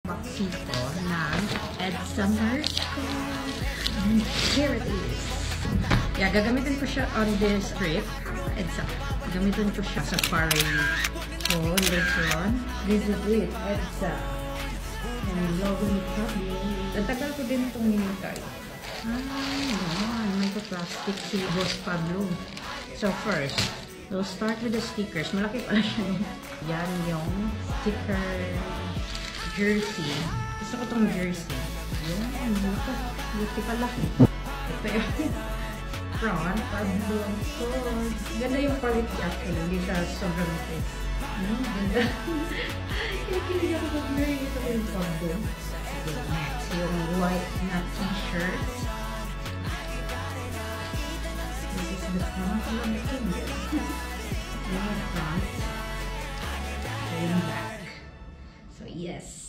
boxito ng EDSA merch ko. And here it is. Yeah, gagamitin ko siya on this trip. EDSA. Gagamitin ko siya sa Safari haul later on. This is it. EDSA. And logo ni Kabi. Natagal ko din itong minintay. Ay, may plastic si Boss Pablo. So first, we'll start with the stickers. Malaki pala siya. Yan yung sticker jersey. Gusto ko itong jersey. Yan, buti pala. Ito yung front, Pablo. So, ganda yung quality actually. Hindi siya sobrang nice. Ganda. Kinikilig ako pag meron ito yung Pablo. Next, yung white na t-shirt. This is the front of the finger. Yung front. And back. So, yes.